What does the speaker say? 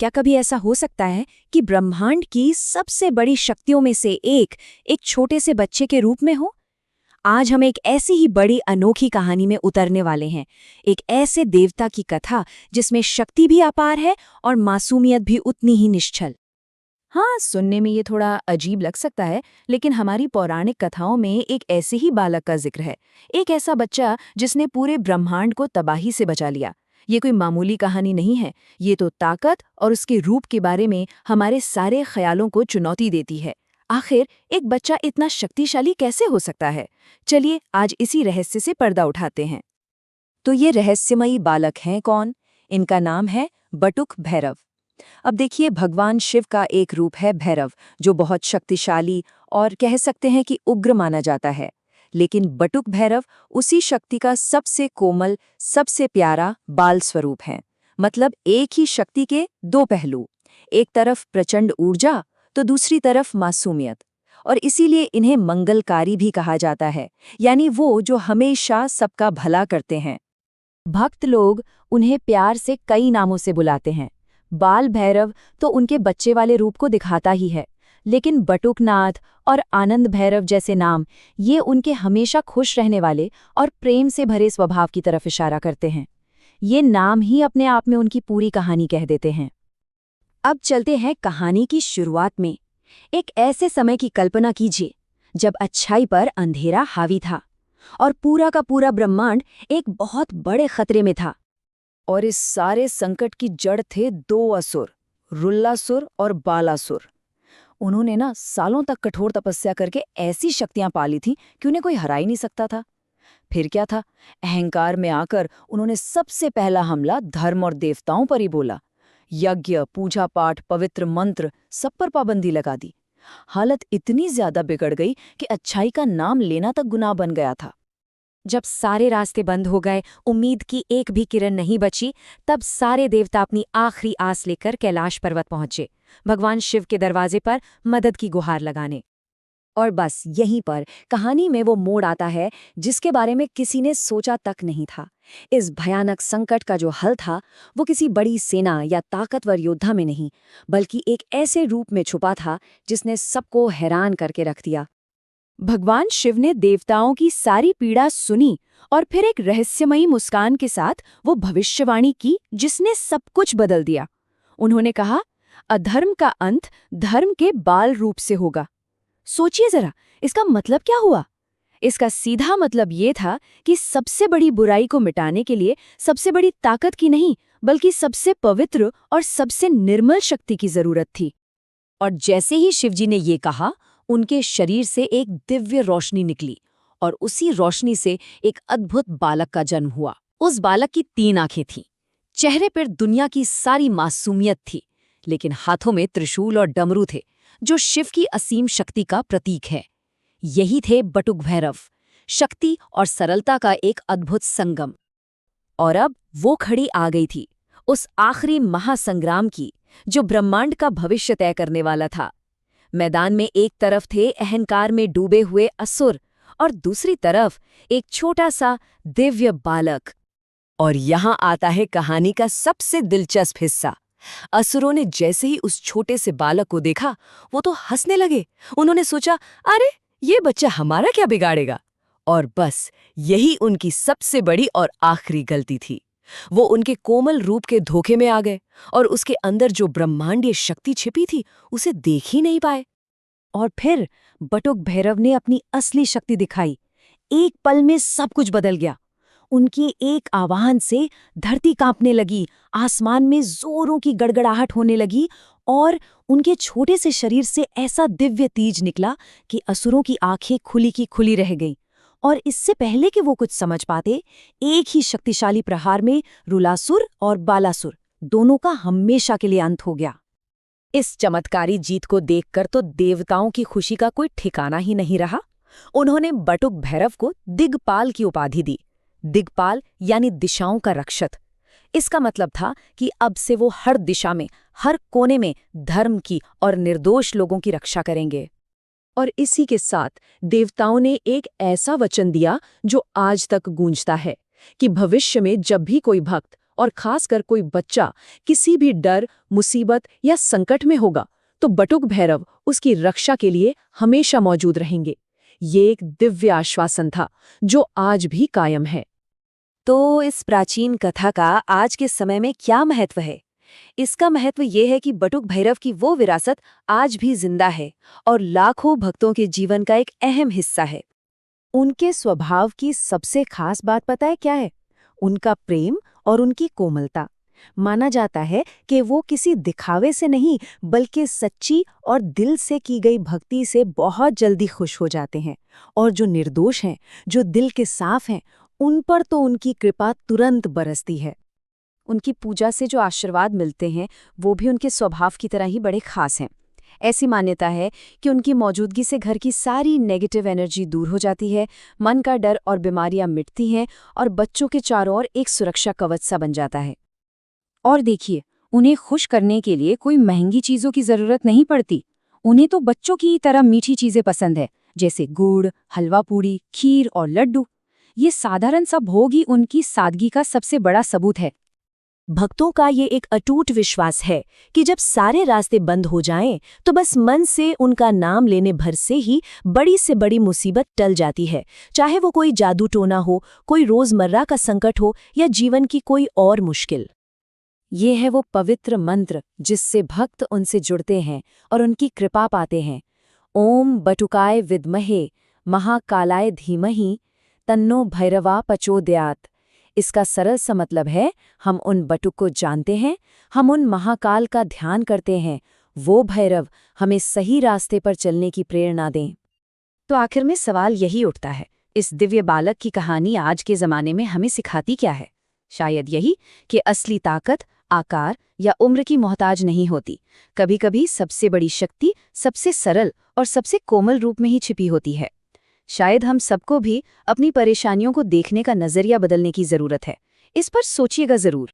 क्या कभी ऐसा हो सकता है कि ब्रह्मांड की सबसे बड़ी शक्तियों में से एक छोटे से बच्चे के रूप में हो? आज हम एक ऐसी ही बड़ी अनोखी कहानी में उतरने वाले हैं, एक ऐसे देवता की कथा जिसमें शक्ति भी अपार है और मासूमियत भी उतनी ही निश्चल। हाँ, सुनने में ये थोड़ा अजीब लग सकता है, लेकिन हमारी पौराणिक कथाओं में एक ऐसे ही बालक का जिक्र है, एक ऐसा बच्चा जिसने पूरे ब्रह्मांड को तबाही से बचा लिया। ये कोई मामूली कहानी नहीं है, ये तो ताकत और उसके रूप के बारे में हमारे सारे ख्यालों को चुनौती देती है। आखिर एक बच्चा इतना शक्तिशाली कैसे हो सकता है? चलिए आज इसी रहस्य से पर्दा उठाते हैं। तो ये रहस्यमयी बालक हैं कौन? इनका नाम है बटुक भैरव। अब देखिए, भगवान शिव का एक रूप है भैरव, जो बहुत शक्तिशाली और कह सकते हैं कि उग्र माना जाता है। लेकिन बटुक भैरव उसी शक्ति का सबसे कोमल, सबसे प्यारा बाल स्वरूप है। मतलब एक ही शक्ति के दो पहलू, एक तरफ प्रचंड ऊर्जा तो दूसरी तरफ मासूमियत। और इसीलिए इन्हें मंगलकारी भी कहा जाता है, यानी वो जो हमेशा सबका भला करते हैं। भक्त लोग उन्हें प्यार से कई नामों से बुलाते हैं। बाल भैरव तो उनके बच्चे वाले रूप को दिखाता ही है, लेकिन बटुकनाथ और आनंद भैरव जैसे नाम ये उनके हमेशा खुश रहने वाले और प्रेम से भरे स्वभाव की तरफ इशारा करते हैं। ये नाम ही अपने आप में उनकी पूरी कहानी कह देते हैं। अब चलते हैं कहानी की शुरुआत में। एक ऐसे समय की कल्पना कीजिए जब अच्छाई पर अंधेरा हावी था और पूरा का पूरा ब्रह्मांड एक बहुत बड़े खतरे में था। और इस सारे संकट की जड़ थे दो असुर, रुल्लासुर और बालासुर। उन्होंने सालों तक कठोर तपस्या करके ऐसी शक्तियां पाली थी कि उन्हें कोई हरा ही नहीं सकता था। फिर क्या था, अहंकार में आकर उन्होंने सबसे पहला हमला धर्म और देवताओं पर ही बोला। यज्ञ, पूजा पाठ, पवित्र मंत्र, सब पर पाबंदी लगा दी। हालत इतनी ज्यादा बिगड़ गई कि अच्छाई का नाम लेना तक गुनाह बन गया था। जब सारे रास्ते बंद हो गए, उम्मीद की एक भी किरण नहीं बची, तब सारे देवता अपनी आखिरी आस लेकर कैलाश पर्वत पहुंचे, भगवान शिव के दरवाजे पर मदद की गुहार लगाने। और बस यहीं पर कहानी में वो मोड़ आता है जिसके बारे में किसी ने सोचा तक नहीं था। इस भयानक संकट का जो हल था वो किसी बड़ी सेना या ताकतवर योद्धा में नहीं, बल्कि एक ऐसे रूप में छुपा था जिसने सबको हैरान करके रख दिया। भगवान शिव ने देवताओं की सारी पीड़ा सुनी और फिर एक रहस्यमयी मुस्कान के साथ वो भविष्यवाणी की जिसने सब कुछ बदल दिया। उन्होंने कहा, अधर्म का अंत धर्म के बाल रूप से होगा। सोचिए जरा, इसका मतलब क्या हुआ? इसका सीधा मतलब ये था कि सबसे बड़ी बुराई को मिटाने के लिए सबसे बड़ी ताकत की नहीं, बल्कि सबसे पवित्र और सबसे निर्मल शक्ति की जरूरत थी। और जैसे ही शिवजी ने ये कहा, उनके शरीर से एक दिव्य रोशनी निकली और उसी रोशनी से एक अद्भुत बालक का जन्म हुआ। उस बालक की 3 आंखें थीं, चेहरे पर दुनिया की सारी मासूमियत थी, लेकिन हाथों में त्रिशूल और डमरू थे, जो शिव की असीम शक्ति का प्रतीक है। यही थे बटुक भैरव, शक्ति और सरलता का एक अद्भुत संगम। और अब वो घड़ी आ गई थी, उस आखिरी महासंग्राम की, जो ब्रह्मांड का भविष्य तय करने वाला था। मैदान में एक तरफ थे अहंकार में डूबे हुए असुर और दूसरी तरफ एक छोटा सा दिव्य बालक। और यहाँ आता है कहानी का सबसे दिलचस्प हिस्सा। असुरों ने जैसे ही उस छोटे से बालक को देखा, वो तो हंसने लगे। उन्होंने सोचा, अरे ये बच्चा हमारा क्या बिगाड़ेगा? और बस यही उनकी सबसे बड़ी और आखिरी गलती थी। वो उनके कोमल रूप के धोखे में आ गए और उसके अंदर जो ब्रह्मांडीय शक्ति छिपी थी उसे देख ही नहीं पाए। और फिर बटुक भैरव ने अपनी असली शक्ति दिखाई। एक पल में सब कुछ बदल गया। उनकी एक आवाहन से धरती कांपने लगी, आसमान में जोरों की गड़गड़ाहट होने लगी और उनके छोटे से शरीर से ऐसा दिव्य तेज निकला कि असुरों की आंखें खुली की खुली रह गईं। और इससे पहले कि वो कुछ समझ पाते, एक ही शक्तिशाली प्रहार में रुलासुर और बालासुर दोनों का हमेशा के लिए अंत हो गया। इस चमत्कारी जीत को देखकर तो देवताओं की खुशी का कोई ठिकाना ही नहीं रहा। उन्होंने बटुक भैरव को दिग्पाल की उपाधि दी। दिग्पाल यानी दिशाओं का रक्षक। इसका मतलब था कि अब से वो हर दिशा में, हर कोने में धर्म की और निर्दोष लोगों की रक्षा करेंगे। और इसी के साथ देवताओं ने एक ऐसा वचन दिया जो आज तक गूंजता है कि भविष्य में जब भी कोई भक्त और खासकर कोई बच्चा किसी भी डर, मुसीबत या संकट में होगा, तो बटुक भैरव उसकी रक्षा के लिए हमेशा मौजूद रहेंगे। ये एक दिव्य आश्वासन था, जो आज भी कायम है। तो इस प्राचीन कथा का आज के समय में क्या महत्व है? इसका महत्व ये है कि बटुक भैरव की वो विरासत आज भी जिंदा है और लाखों भक्तों के जीवन का एक अहम हिस्सा है। उनके स्वभाव की सबसे खास बात पता है क्या है? उनका प्रेम और उनकी कोमलता। माना जाता है कि वो किसी दिखावे से नहीं, बल्कि सच्ची और दिल से की गई भक्ति से बहुत जल्दी खुश हो जाते हैं। और जो निर्दोष हैं, जो दिल के साफ हैं, उन पर तो उनकी कृपा तुरंत बरसती है। उनकी पूजा से जो आशीर्वाद मिलते हैं वो भी उनके स्वभाव की तरह ही बड़े खास हैं। ऐसी मान्यता है कि उनकी मौजूदगी से घर की सारी नेगेटिव एनर्जी दूर हो जाती है, मन का डर और बीमारियां मिटती हैं और बच्चों के चारों ओर एक सुरक्षा कवच सा बन जाता है। और देखिए, उन्हें खुश करने के लिए कोई महंगी चीज़ों की ज़रूरत नहीं पड़ती। उन्हें तो बच्चों की तरह मीठी चीज़ें पसंद है, जैसे गुड़, हलवा पूड़ी, खीर और लड्डू। ये साधारण सा भोग ही उनकी सादगी का सबसे बड़ा सबूत है। भक्तों का ये एक अटूट विश्वास है कि जब सारे रास्ते बंद हो जाएं, तो बस मन से उनका नाम लेने भर से ही बड़ी से बड़ी मुसीबत टल जाती है। चाहे वो कोई जादू टोना हो, कोई रोजमर्रा का संकट हो या जीवन की कोई और मुश्किल। ये है वो पवित्र मंत्र जिससे भक्त उनसे जुड़ते हैं और उनकी कृपा पाते हैं। ओम बटुकाय विद्महे महाकालाय धीमहि तन्नो भैरवा प्रचोदयात्। इसका सरल सा मतलब है, हम उन बटुक को जानते हैं, हम उन महाकाल का ध्यान करते हैं, वो भैरव हमें सही रास्ते पर चलने की प्रेरणा दें। तो आखिर में सवाल यही उठता है, इस दिव्य बालक की कहानी आज के ज़माने में हमें सिखाती क्या है? शायद यही कि असली ताकत आकार या उम्र की मोहताज नहीं होती। कभी-कभी सबसे बड़ी शक्ति सबसे सरल और सबसे कोमल रूप में ही छिपी होती है। शायद हम सबको भी अपनी परेशानियों को देखने का नज़रिया बदलने की ज़रूरत है। इस पर सोचिएगा ज़रूर।